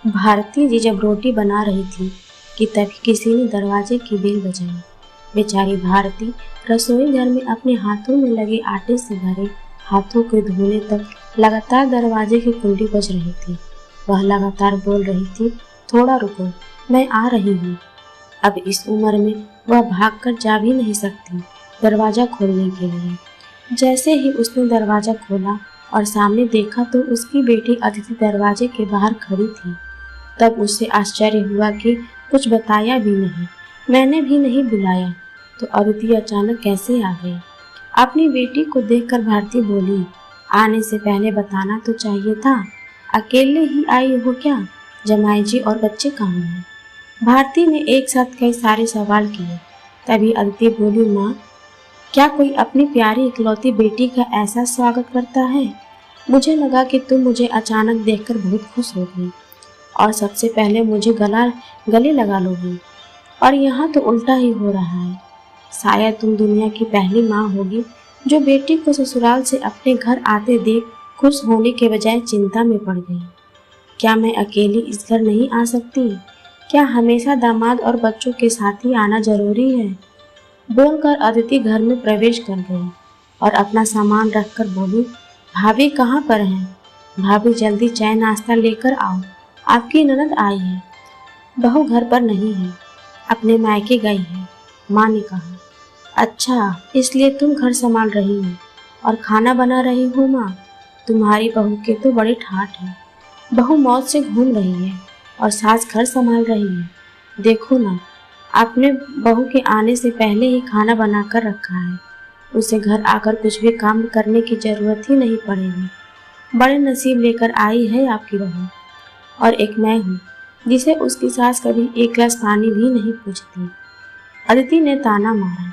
भारती जी जब रोटी बना रही थी कि तभी किसी ने दरवाजे की बेल बजाई। बेचारी भारती रसोई घर में अपने हाथों में लगे आटे से भरे हाथों को धोने तक लगातार दरवाजे की कुंडी बज रही थी। वह लगातार बोल रही थी, थोड़ा रुको, मैं आ रही हूँ। अब इस उम्र में वह भागकर जा भी नहीं सकती दरवाजा खोलने के लिए। जैसे ही उसने दरवाजा खोला और सामने देखा तो उसकी बेटी अदिति दरवाजे के बाहर खड़ी थी। तब उसे आश्चर्य हुआ कि कुछ बताया भी नहीं, मैंने भी नहीं बुलाया, तो अदिति अचानक कैसे आ गई। अपनी बेटी को देखकर भारती बोली, आने से पहले बताना तो चाहिए था, अकेले ही आई हो क्या? जमाई जी और बच्चे कहाँ हैं? भारती ने एक साथ कई सारे सवाल किए। तभी अदिति बोली, माँ, क्या कोई अपनी प्यारी इकलौती बेटी का ऐसा स्वागत करता है? मुझे लगा कि तुम मुझे अचानक देखकर बहुत खुश हो गई और सबसे पहले मुझे गले लगा लोगी, और यहाँ तो उल्टा ही हो रहा है। शायद तुम दुनिया की पहली माँ होगी जो बेटी को ससुराल से अपने घर आते देख खुश होने के बजाय चिंता में पड़ गई। क्या मैं अकेली इस घर नहीं आ सकती? क्या हमेशा दामाद और बच्चों के साथ ही आना जरूरी है? बोलकर अदिति घर में प्रवेश कर गई और अपना सामान रखकर बोली, भाभी कहाँ पर हैं? भाभी जल्दी चाय नाश्ता लेकर आओ, आपकी ननद आई है। बहू घर पर नहीं है, अपने मायके गई है, माँ ने कहा। अच्छा, इसलिए तुम घर संभाल रही हो और खाना बना रही हो? माँ, तुम्हारी बहू के तो बड़े ठाठ हैं। बहू मौत से घूम रही है और सास घर संभाल रही है। देखो ना, आपने बहू के आने से पहले ही खाना बनाकर रखा है, उसे घर आकर कुछ भी काम करने की जरूरत ही नहीं पड़ेगी। बड़े नसीब लेकर आई है आपकी बहू। और एक मैं हूँ जिसे उसकी सास कभी एक गिलास पानी भी नहीं पूछती। अदिति ने ताना मारा,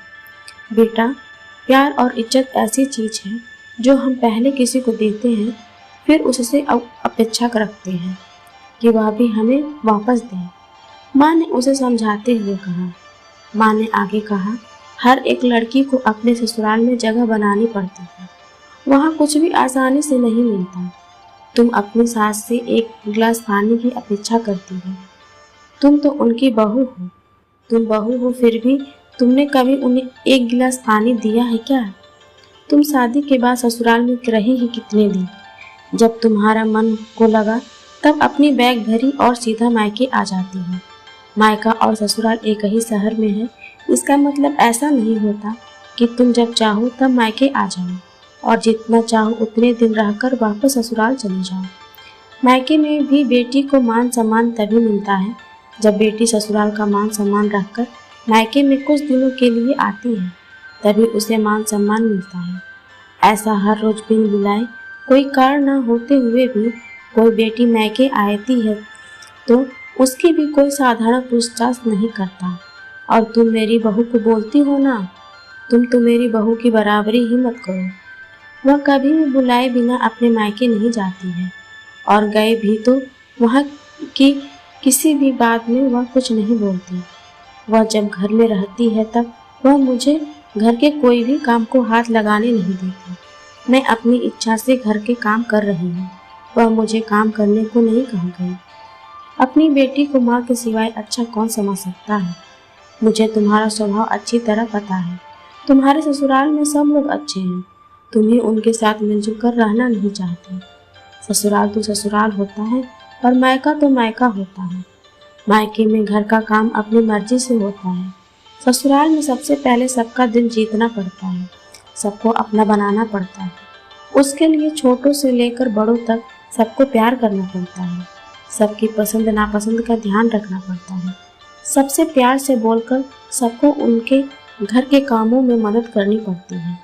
बेटा, प्यार और इज्जत ऐसी चीज है जो हम पहले किसी को देते हैं, फिर उससे अपेक्षा रखते हैं कि वह भी हमें वापस दे। माँ ने उसे समझाते हुए कहा। माँ ने आगे कहा, हर एक लड़की को अपने ससुराल में जगह बनानी पड़ती है, वहाँ कुछ भी आसानी से नहीं मिलता। तुम अपनी सास से एक गिलास पानी की अपेक्षा करती हो। तुम तो उनकी बहू हो। तुम बहू हो, फिर भी तुमने कभी उन्हें एक गिलास पानी दिया है क्या? तुम शादी के बाद ससुराल में रही ही कितने दिन? जब तुम्हारा मन को लगा तब अपनी बैग भरी और सीधा मायके आ जाती है। मायका और ससुराल एक ही शहर में है, इसका मतलब ऐसा नहीं होता कि तुम जब चाहो तब मायके आ जाओ और जितना चाहो उतने दिन रहकर वापस ससुराल चले जाओ। मायके में भी बेटी को मान सम्मान तभी मिलता है जब बेटी ससुराल का मान सम्मान रखकर मायके में कुछ दिनों के लिए आती है, तभी उसे मान सम्मान मिलता है। ऐसा हर रोज बिन बुलाए कोई कारण न होते हुए भी कोई बेटी मायके आती है तो उसकी भी कोई साधारण पूछताछ नहीं करता। और तुम मेरी बहू को बोलती हो ना, तुम तो मेरी बहू की बराबरी ही मत करो। वह कभी भी बुलाए बिना अपने मायके नहीं जाती है, और गए भी तो वहाँ की किसी भी बात में वह कुछ नहीं बोलती। वह जब घर में रहती है तब वह मुझे घर के कोई भी काम को हाथ लगाने नहीं देती। मैं अपनी इच्छा से घर के काम कर रही हूँ, वह मुझे काम करने को नहीं कहा गई। अपनी बेटी को माँ के सिवाय अच्छा कौन समझ सकता है? मुझे तुम्हारा स्वभाव अच्छी तरह पता है। तुम्हारे ससुराल में सब लोग अच्छे हैं, तुम ही उनके साथ मिलजुल कर रहना नहीं चाहती। ससुराल तो ससुराल होता है और मायका तो मायका होता है। मायके में घर का काम अपनी मर्जी से होता है। ससुराल में सबसे पहले सबका दिल जीतना पड़ता है, सबको अपना बनाना पड़ता है। उसके लिए छोटों से लेकर बड़ों तक सबको प्यार करना पड़ता है। सबकी पसंद नापसंद का ध्यान रखना पड़ता है। सबसे प्यार से बोलकर सबको उनके घर के कामों में मदद करनी पड़ती है।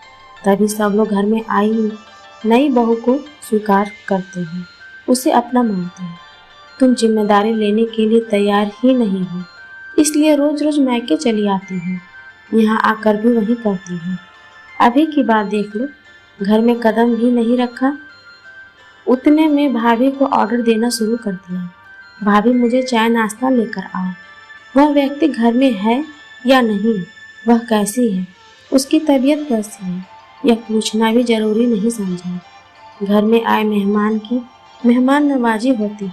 तभी सब लोग घर में आई नई बहू को स्वीकार करते हैं, उसे अपना मानते हैं। तुम जिम्मेदारी लेने के लिए तैयार ही नहीं हो, इसलिए रोज रोज मायके चली आती हो। यहाँ आकर भी वही करती हो। अभी की बात देख लो, घर में कदम भी नहीं रखा, उतने में भाभी को ऑर्डर देना शुरू कर दिया। भाभी, मुझे चाय नाश्ता लेकर आओ। वह व्यक्ति घर में है या नहीं, वह कैसी है, उसकी तबीयत कैसी है, यह पूछना भी जरूरी नहीं समझा। घर में आए मेहमान की मेहमान नवाजी होती,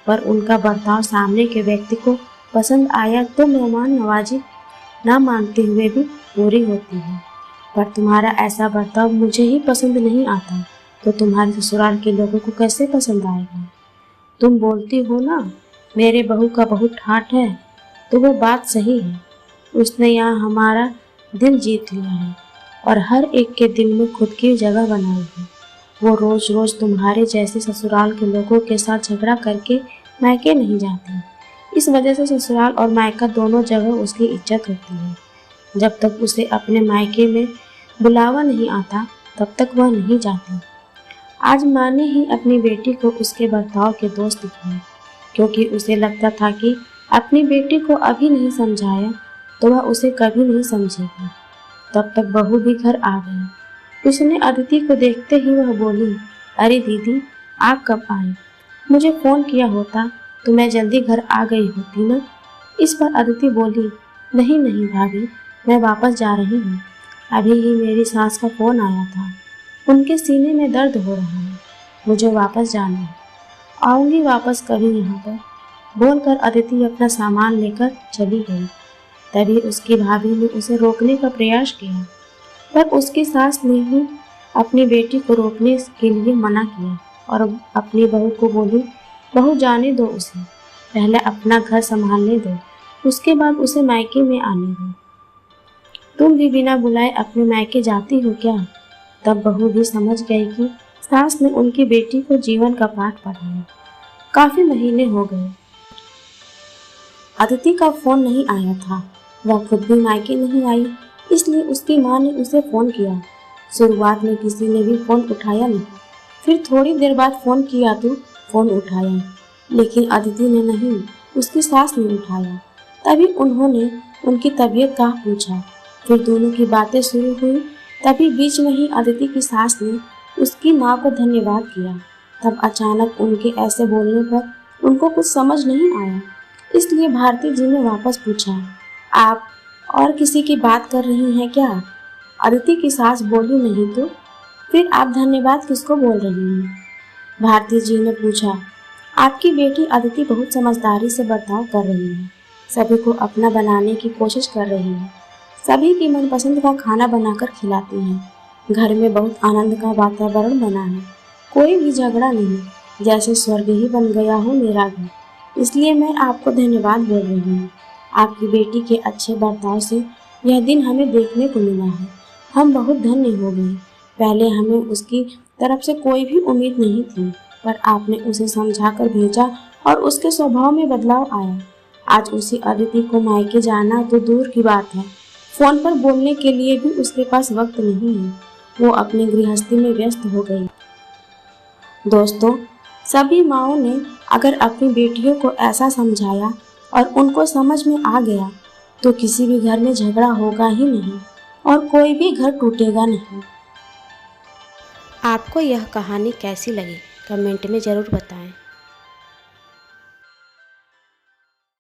पर उनका बर्ताव सामने के व्यक्ति को पसंद आया तो मेहमान नवाजी ना मांगते हुए भी पूरी होती है। पर तुम्हारा ऐसा बर्ताव मुझे ही पसंद नहीं आता तो तुम्हारे ससुराल के लोगों को कैसे पसंद आएगा? तुम बोलती हो ना मेरे बहू का बहुत ठाठ है, तो वो बात सही है। उसने यहाँ हमारा दिल जीत लिया है और हर एक के दिल में खुद की जगह बनाई है। वो रोज रोज तुम्हारे जैसे ससुराल के लोगों के साथ झगड़ा करके मायके नहीं जाती। इस वजह से ससुराल और मायका दोनों जगह उसकी इज्जत होती है। जब तक उसे अपने मायके में बुलावा नहीं आता तब तक वह नहीं जाती। आज माँ ने ही अपनी बेटी को उसके बर्ताव के दोष दिखाए, क्योंकि उसे लगता था कि अपनी बेटी को अभी नहीं समझाया तो वह उसे कभी नहीं समझेगी। तब तक बहू भी घर आ गई। उसने अदिति को देखते ही वह बोली, अरे दीदी आप कब आए? मुझे फ़ोन किया होता तो मैं जल्दी घर आ गई होती ना। इस पर अदिति बोली, नहीं नहीं भाभी, मैं वापस जा रही हूँ। अभी ही मेरी सास का फ़ोन आया था, उनके सीने में दर्द हो रहा है, मुझे वापस जाना है। आऊँगी वापस कभी यहाँ पर, बोलकर अदिति अपना सामान लेकर चली गई। तभी उसकी भाभी ने उसे रोकने का प्रयास किया, पर उसकी सास ने ही अपनी बेटी को रोकने के लिए मना किया और अपनी बहू को बोली, बहू जाने दो उसे, पहले अपना घर संभालने दो, उसके बाद उसे मायके में आने दो। तुम भी बिना बुलाए अपने मायके जाती हो क्या? तब बहू भी समझ गई कि सास ने उनकी बेटी को जीवन का पाठ पढ़ाया। काफी महीने हो गए, अदिति का फोन नहीं आया था। वह खुद भी मायके नहीं आई, इसलिए उसकी माँ ने उसे फोन किया। शुरुआत में किसी ने भी फोन उठाया नहीं, फिर थोड़ी देर बाद फोन किया तो फोन उठाया, लेकिन अदिति ने नहीं, उसकी सास ने उठाया। तभी उन्होंने उनकी तबीयत का पूछा, फिर दोनों की बातें शुरू हुई। तभी बीच में ही अदिति की सास ने उसकी माँ को धन्यवाद किया। तब अचानक उनके ऐसे बोलने पर उनको कुछ समझ नहीं आया, इसलिए भारती जी ने वापस पूछा, आप और किसी की बात कर रही हैं क्या? अदिति की सास बोली, नहीं तो फिर आप धन्यवाद किसको बोल रही हैं? भारती जी ने पूछा, आपकी बेटी अदिति बहुत समझदारी से बर्ताव कर रही है, सभी को अपना बनाने की कोशिश कर रही है, सभी की मनपसंद का खाना बनाकर खिलाती है। घर में बहुत आनंद का वातावरण बना है, कोई भी झगड़ा नहीं, जैसे स्वर्ग ही बन गया हो मेरा घर। इसलिए मैं आपको धन्यवाद बोल रही हूँ। आपकी बेटी के अच्छे बर्ताव से यह दिन हमें देखने को मिला है। हम बहुत धन्य हो गए। पहले हमें उसकी तरफ से कोई भी उम्मीद नहीं थी, पर आपने उसे समझा कर भेजा और उसके स्वभाव में बदलाव आया। आज उसी अदिति को मायके जाना तो दूर की बात है, फोन पर बोलने के लिए भी उसके पास वक्त नहीं है। वो अपनी गृहस्थी में व्यस्त हो गई। दोस्तों, सभी माँओं ने अगर अपनी बेटियों को ऐसा समझाया और उनको समझ में आ गया तो किसी भी घर में झगड़ा होगा ही नहीं और कोई भी घर टूटेगा नहीं। आपको यह कहानी कैसी लगी कमेंट में ज़रूर बताएं।